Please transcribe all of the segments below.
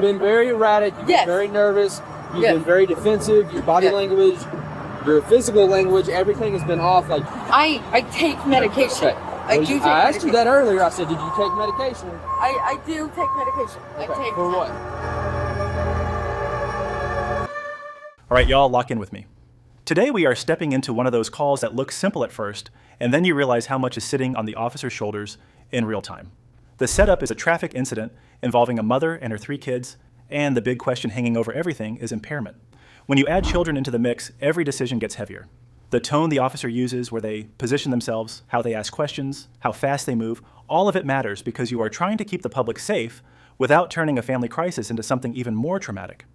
been very erratic. You've been very nervous. You've been very defensive. Your body language, your physical language, everything has been off. Like I take medication. Okay. I asked you that earlier. I said, did you take medication? I do take medication. Okay. For what? All right, y'all, lock in with me. Today we are stepping into one of those calls that look simple at first, and then you realize how much is sitting on the officer's shoulders in real time. The setup is a traffic incident involving a mother and her 3 kids, and the big question hanging over everything is impairment. When you add children into the mix, every decision gets heavier. The tone the officer uses, where they position themselves, how they ask questions, how fast they move, all of it matters because you are trying to keep the public safe without turning a family crisis into something even more traumatic.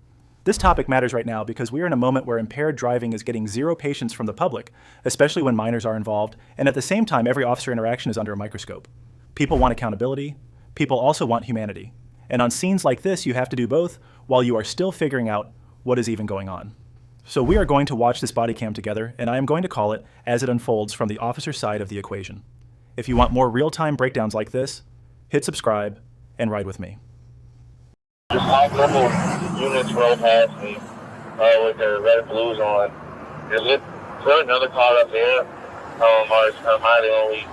This topic matters right now because we are in a moment where impaired driving is getting zero patience from the public, especially when minors are involved, and at the same time, every officer interaction is under a microscope. People want accountability. People also want humanity. And on scenes like this, you have to do both while you are still figuring out what is even going on. So we are going to watch this body cam together, and I am going to call it as it unfolds from the officer's side of the equation. If you want more real-time breakdowns like this, hit subscribe and ride with me. Just like little units roll past me with their red and blues on. There's another car up there. Am I the only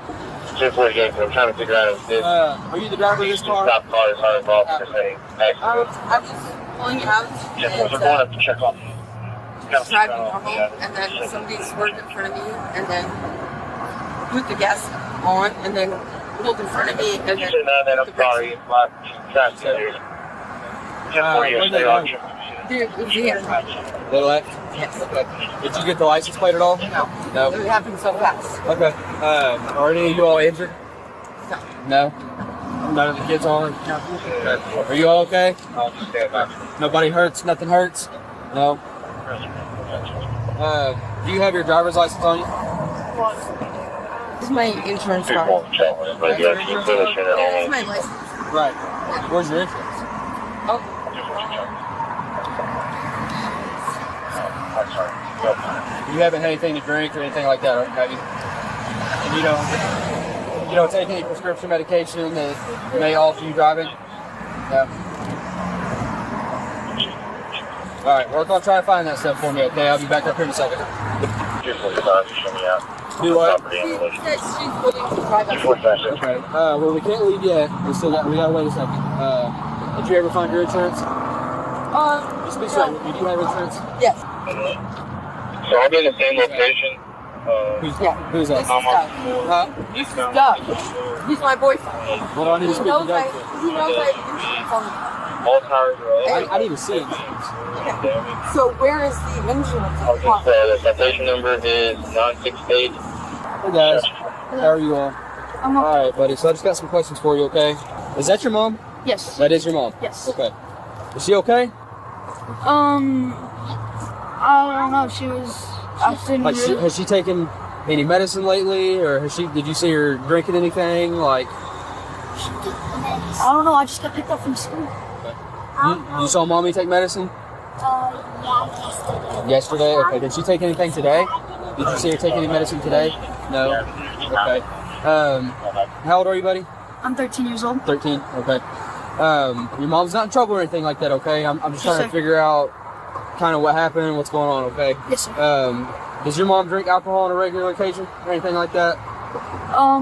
straightforward game? I'm trying to figure out if this. Are you the driver of this car? Stop car is hard involved in this thing. I was pulling out We're going up to check off. driving normal, and then somebody swerved in front of me, and then put the gas on, and then pulled in front of me, and then I'm sorry. Dude, it was here. They left? Yes. Okay. Did you get the license plate at all? No. It happened so fast. Okay. Are any of you all injured? No. No? None of the kids are? No. Okay. Are you all okay? Nobody hurts? Nothing hurts? No? Do you have your driver's license on you? This is my insurance card. It's my license. Right. Where's your insurance? Oh. You haven't had anything to drink or anything like that, have you? And you don't take any prescription medication that may alter you driving? No. All right, we're gonna try to find that stuff for me. Okay, I'll be back up here in a second. Do what? Okay. Well, we can't leave yet. We gotta wait a second. Did you ever find your insurance? Just be sure. You do have insurance? Yes. So I'll be in the same location. Who's that? This is Doug. He's my boyfriend. What do I need to speak to Doug for? He knows I have insurance on the car. All tires are up. I need to see insurance. Okay. So where is the insurance? The citation number is 968. Hey guys, how are you all? I'm okay. All right, buddy. So I just got some questions for you. Okay? Is that your mom? Yes. That is your mom. Yes. Okay. Is she okay? I don't know. She was acting Like, rude. has she taken any medicine lately, or did you see her drinking anything? Like, I don't know. I just got picked up from school. you saw mommy take medicine Yeah, yesterday? Okay. Did she take anything today? Did you see her take any medicine today? No. Okay. How old are you, buddy? I'm 13 years old. 13. Okay. Your mom's not in trouble or anything like that. Okay. I'm just trying to figure out kind of what happened and what's going on. Okay. Yes, sir. Does your mom drink alcohol on a regular occasion or anything like that?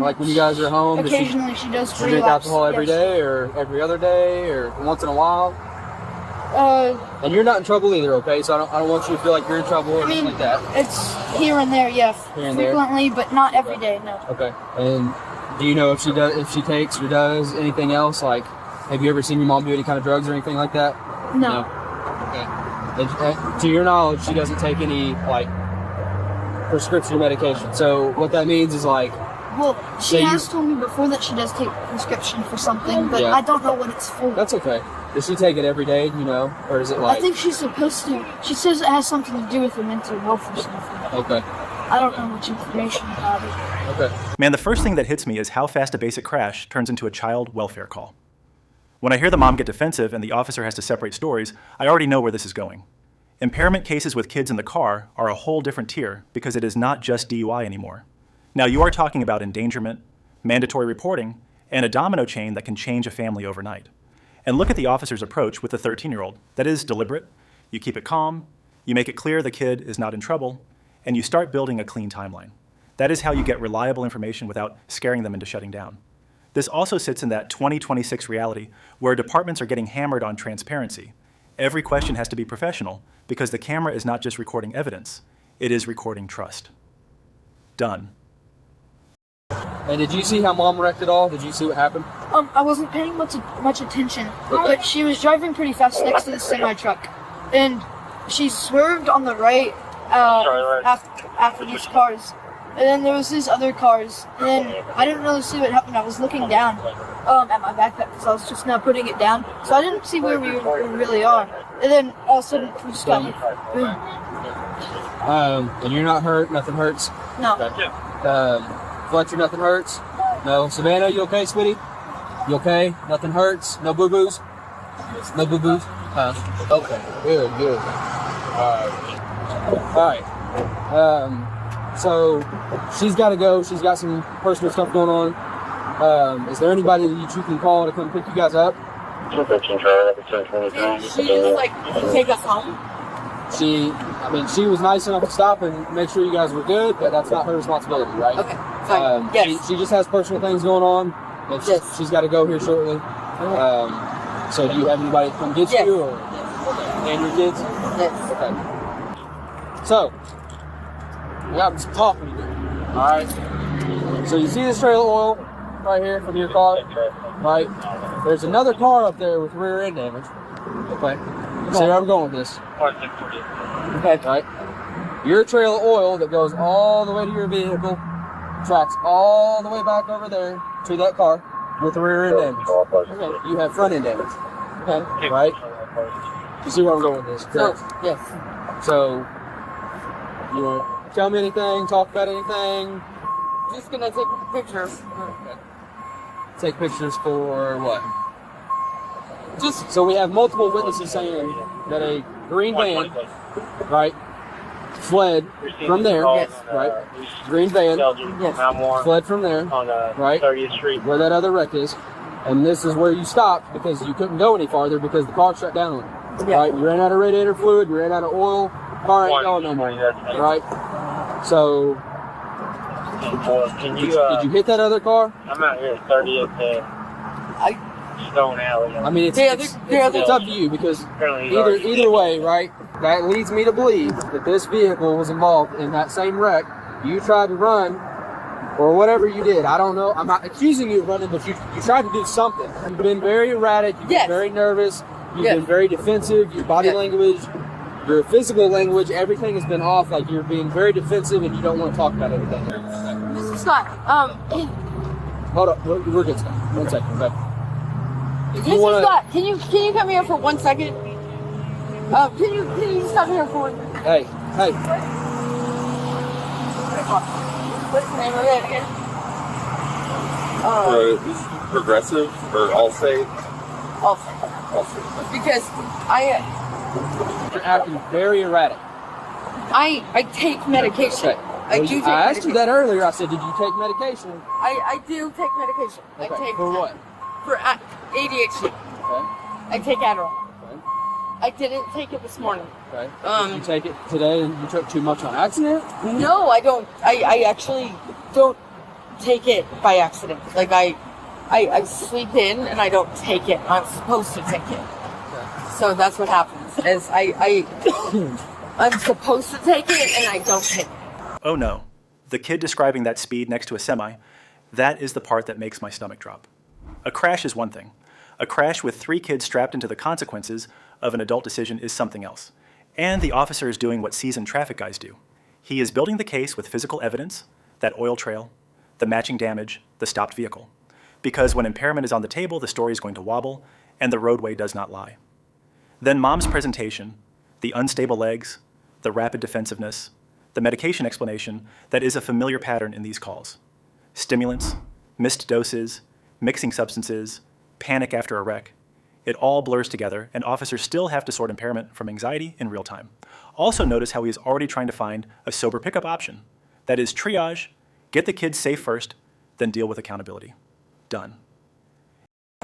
Like when you guys are home? Occasionally she does. Does she drink alcohol every day or every other day or once in a while? And you're not in trouble either, okay? So I don't want you to feel like you're in trouble or anything like that. It's here and there, yeah. Here and there? Frequently, but not every day, no. Okay. And do you know if she takes or does anything else? Like, have you ever seen your mom do any kind of drugs or anything like that? No. Okay. And to your knowledge, she doesn't take any, like, prescription medication. So what that means is, like... Well, she has told me before that she does take prescription for something, but Yeah. I don't know what it's for. That's okay. Does she take it every day, you know? Or is it like... I think she's supposed to. She says it has something to do with her mental health or something. Okay. I don't know much information about it. Okay. Man, the first thing that hits me is how fast a basic crash turns into a child welfare call. When I hear the mom get defensive and the officer has to separate stories, I already know where this is going. Impairment cases with kids in the car are a whole different tier because it is not just DUI anymore. Now, you are talking about endangerment, mandatory reporting, and a domino chain that can change a family overnight. And look at the officer's approach with the 13-year-old. That is deliberate. You keep it calm, you make it clear the kid is not in trouble, and you start building a clean timeline. That is how you get reliable information without scaring them into shutting down. This also sits in that 2026 reality where departments are getting hammered on transparency. Every question has to be professional because the camera is not just recording evidence, it is recording trust. Done. And did you see how Mom wrecked it all? Did you see what happened? I wasn't paying much attention, but she was driving pretty fast next to the semi truck, and she swerved on the right after these cars. And then there was these other cars, and then I didn't really see what happened. I was looking down at my backpack because I was just now putting it down, so I didn't see where we really are. And then all of a sudden, we just got boom. And you're not hurt? Nothing hurts? No. Fletcher, nothing hurts? No. Savannah, you okay, sweetie? You okay? Nothing hurts? No boo-boos? No boo-boos? Okay. Good, good. Alright. So, she's got to go. She's got some personal stuff going on. Is there anybody that you can call to come pick you guys up? She just like take us home. She was nice enough to stop and make sure you guys were good, but that's not her responsibility, right? Okay, fine. Yes. She just has personal things going on. And Yes. She's got to go here shortly. So do you have anybody to come get Yes. you? Or, and your kids? Yes. Okay. So, we got some talking to do. Alright. So you see this trail of oil right here from your car? Right? There's another car up there with rear end damage. Okay. See where I'm going with this. Okay. Right. Your trail of oil that goes all the way to your vehicle tracks all the way back over there to that car with the rear end damage. Okay. You have front end damage. Okay. Right? You see where I'm going with this? Correct? Yes. So, you want to tell me anything, talk about anything? Just gonna take pictures. Take pictures for what? Just So we have multiple witnesses saying that a green van, right, fled from there, Yes. right? Green van yes. fled from there, right, 30th Street. where that other wreck is, and this is where you stopped because you couldn't go any farther because the car shut down on you. Yeah. Right? You ran out of radiator fluid, you ran out of oil, car ain't going no more, right? So, Can you, did you hit that other car? I'm out here at 30th Stone Alley. I mean, it's up to you because Apparently either way, right? That leads me to believe that this vehicle was involved in that same wreck. You tried to run, or whatever you did. I don't know. I'm not accusing you of running, but you tried to do something. You've been very erratic. You've been very nervous. You've been very defensive. Your body language, your physical language, everything has been off. Like you're being very defensive, and you don't want to talk about anything. Mr. Scott, Hold up. We're good, Scott. 1 second. Okay. Mr. Scott, can you come here for 1 second? Can you just come here for 1 second? Hey. What's the name of it again? Progressive or Allstate? Also, because You're acting very erratic. I take medication. Okay. I do take I asked you medication. that earlier. I said, did you take medication? I do take medication. I Okay. take For what? For ADHD. Okay. I take Adderall. Okay. I didn't take it this morning. Okay. Did you take it today and you took too much on accident? No, I don't. I actually don't take it by accident. Like I sleep in and I don't take it. I'm supposed to take it. Okay. So that's what happens. Is I'm supposed to take it and I don't take it. Oh no, the kid describing that speed next to a semi, that is the part that makes my stomach drop. A crash is one thing. A crash with 3 kids strapped into the consequences of an adult decision is something else. And the officer is doing what seasoned traffic guys do. He is building the case with physical evidence, that oil trail, the matching damage, the stopped vehicle. Because when impairment is on the table, the story is going to wobble, and the roadway does not lie. Then Mom's presentation, the unstable legs, the rapid defensiveness, the medication explanation that is a familiar pattern in these calls. Stimulants, missed doses, mixing substances, panic after a wreck. It all blurs together, and officers still have to sort impairment from anxiety in real time. Also notice how he is already trying to find a sober pickup option. That is triage, get the kids safe first, then deal with accountability. Done.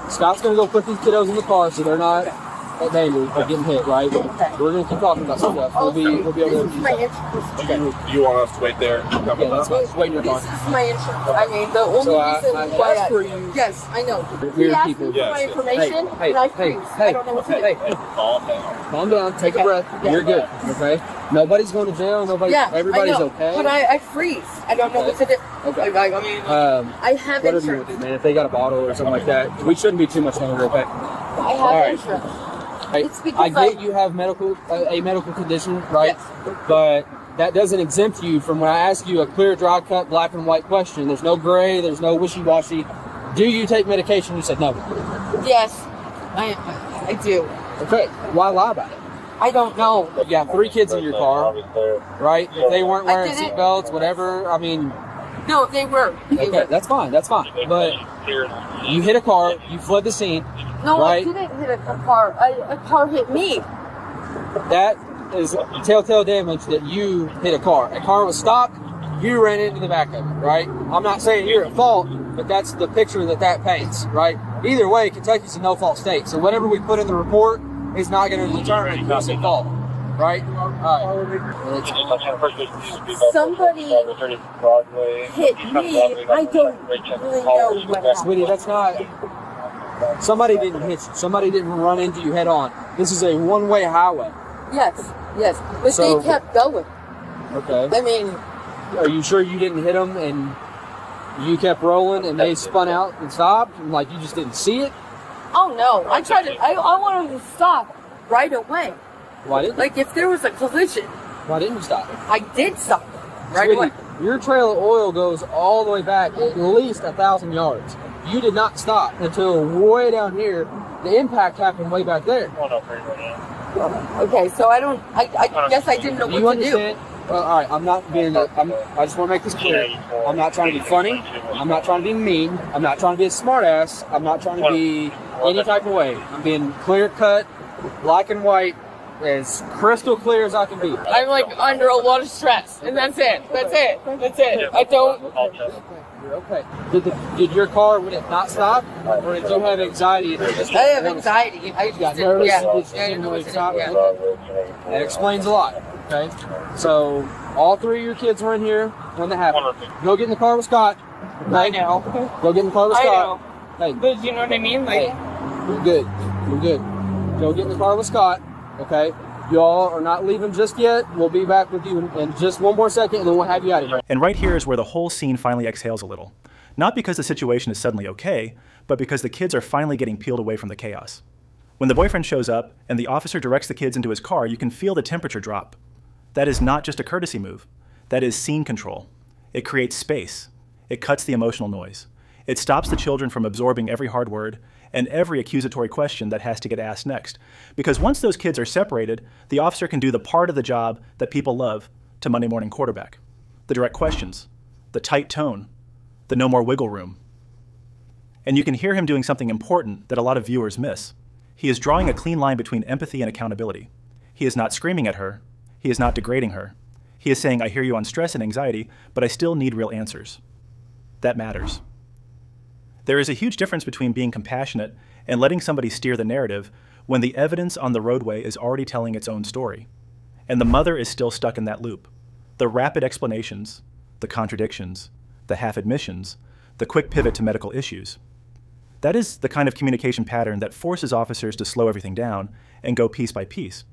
Scott's gonna go put these kiddos in the car so they're not at danger of getting hit, right? We're gonna keep talking about some stuff. We'll be able to. Okay. You want us to wait there? Yeah, that's fine. Just wait in your car. This is my insurance. I mean, the only So reason I why asked for you. Yes, I know. Weird He asked people. me for my Yes. information, Hey, and I hey, freeze. hey, I don't know what to do. hey. Calm down. Calm down. Take a breath. Yeah. You're good. Okay. Nobody's going to jail. Nobody. Yeah, Everybody's I know, okay. but I freeze. I don't know what to do. Okay. Like, I mean, I have Whatever you insurance. want to do, man. If they got a bottle or something like that, we shouldn't be too much longer. Okay. I have Alright. insurance. Hey, It's because I get you have a medical condition, right? Yes. But that doesn't exempt you from when I ask you a clear, dry cut, black and white question. There's no gray. There's no wishy-washy. Do you take medication? You said no. Yes, I do. Okay. Why lie about it? I don't know. You got 3 kids in your car, right? If they weren't wearing didn't- seatbelts, whatever. I mean, No, they were. They okay, were. that's fine. That's fine. But you hit a car. You fled the scene. No, right? I didn't hit a car. A car hit me. That is telltale damage that you hit a car. A car was stopped. You ran into the back of it, right? I'm not saying you're at fault, but that's the picture that paints, right? Either way, Kentucky's a no-fault state. So whatever we put in the report is not going to determine who's at fault, right? All right. Somebody hit me. I don't really know what happened. Sweetie, that's not... Somebody didn't hit you. Somebody didn't run into you head on. This is a one-way highway. Yes, yes. But So- they kept going. Okay. I mean, Are you sure you didn't hit them and you kept rolling and they spun out and stopped? And like you just didn't see it? oh no. I tried to, I wanted to stop right away. Why didn't Like if there was a collision, Why didn't you stop? I did stop right Sweetie, away. your trail of oil goes all the way back at least 1,000 yards. You did not stop until way down here. The impact happened way back there. Okay, so I guess I didn't know Do you what to do. understand? Well, all right, I'm not being. I just want to make this clear. I'm not trying to be funny. I'm not trying to be mean. I'm not trying to be a smartass. I'm not trying to be any type of way. I'm being clear cut, black and white, as crystal clear as I can be. I'm like under a lot of stress, and that's it. That's it. That's it. I don't. You're okay. Did your car, would it not stop? Or did you have anxiety? I have anxiety. I just got didn't- nervous? Yeah, You yeah, just I didn't didn't know really what to stop? do. Yeah. That explains a lot. Okay. So all 3 of your kids were in here when that happened. Go get in the car with Scott. I know. Go get in the car with I Scott. know. Hey, But you know what I mean? Like, you're good. You're good. Go get in the car with Scott. Okay. Y'all are not leaving just yet. We'll be back with you in just one more second, and then we'll have you out of here. And right here is where the whole scene finally exhales a little. Not because the situation is suddenly okay, but because the kids are finally getting peeled away from the chaos. When the boyfriend shows up and the officer directs the kids into his car, you can feel the temperature drop. That is not just a courtesy move. That is scene control. It creates space. It cuts the emotional noise. It stops the children from absorbing every hard word and every accusatory question that has to get asked next. Because once those kids are separated, the officer can do the part of the job that people love to Monday morning quarterback. The direct questions, the tight tone, the no more wiggle room. And you can hear him doing something important that a lot of viewers miss. He is drawing a clean line between empathy and accountability. He is not screaming at her. He is not degrading her. He is saying, I hear you on stress and anxiety, but I still need real answers. That matters. There is a huge difference between being compassionate and letting somebody steer the narrative when the evidence on the roadway is already telling its own story, and the mother is still stuck in that loop. The rapid explanations, the contradictions, the half admissions, the quick pivot to medical issues. That is the kind of communication pattern that forces officers to slow everything down and go piece by piece.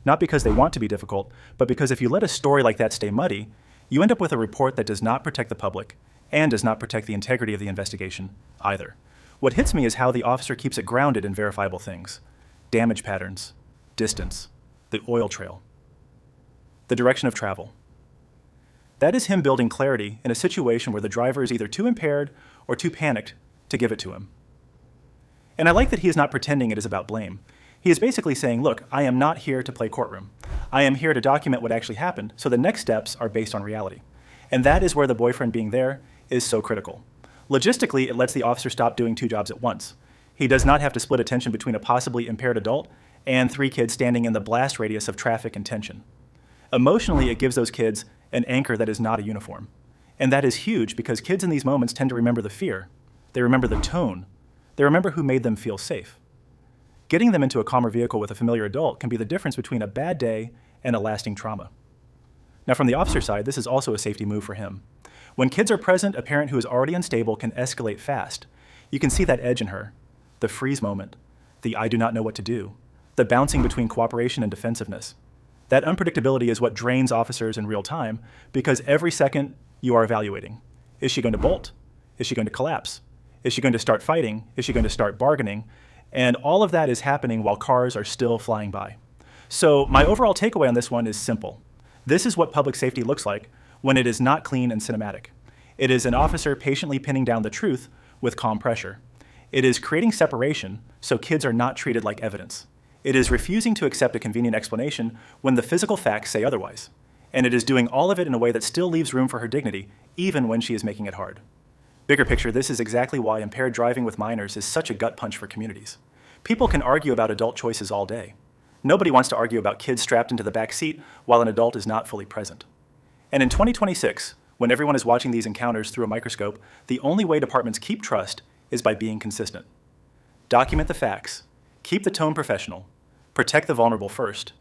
Not because they want to be difficult, but because if you let a story like that stay muddy, you end up with a report that does not protect the public and does not protect the integrity of the investigation either. What hits me is how the officer keeps it grounded in verifiable things. Damage patterns, distance, the oil trail, the direction of travel. That is him building clarity in a situation where the driver is either too impaired or too panicked to give it to him. And I like that he is not pretending it is about blame. He is basically saying, look, I am not here to play courtroom. I am here to document what actually happened, so the next steps are based on reality. And that is where the boyfriend being there is so critical. Logistically, it lets the officer stop doing 2 jobs at once. He does not have to split attention between a possibly impaired adult and 3 kids standing in the blast radius of traffic and tension. Emotionally, it gives those kids an anchor that is not a uniform. And that is huge because kids in these moments tend to remember the fear. They remember the tone, They remember who made them feel safe. Getting them into a calmer vehicle with a familiar adult can be the difference between a bad day and a lasting trauma. Now, from the officer side, this is also a safety move for him. When kids are present, a parent who is already unstable can escalate fast. You can see that edge in her, the freeze moment, the I do not know what to do, the bouncing between cooperation and defensiveness. That unpredictability is what drains officers in real time because every second you are evaluating. Is she going to bolt? Is she going to collapse? Is she going to start fighting? Is she going to start bargaining? And all of that is happening while cars are still flying by. So my overall takeaway on this one is simple. This is what public safety looks like when it is not clean and cinematic. It is an officer patiently pinning down the truth with calm pressure. It is creating separation so kids are not treated like evidence. It is refusing to accept a convenient explanation when the physical facts say otherwise. And it is doing all of it in a way that still leaves room for her dignity, even when she is making it hard. Bigger picture, this is exactly why impaired driving with minors is such a gut punch for communities. People can argue about adult choices all day. Nobody wants to argue about kids strapped into the back seat while an adult is not fully present. And in 2026, when everyone is watching these encounters through a microscope, the only way departments keep trust is by being consistent. Document the facts, keep the tone professional, protect the vulnerable first,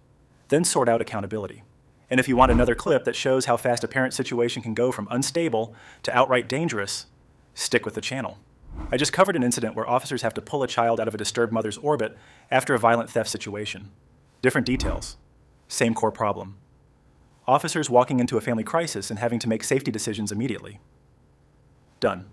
then sort out accountability. And if you want another clip that shows how fast a parent situation can go from unstable to outright dangerous, stick with the channel. I just covered an incident where officers have to pull a child out of a disturbed mother's orbit after a violent theft situation. Different details, same core problem. Officers walking into a family crisis and having to make safety decisions immediately. Done.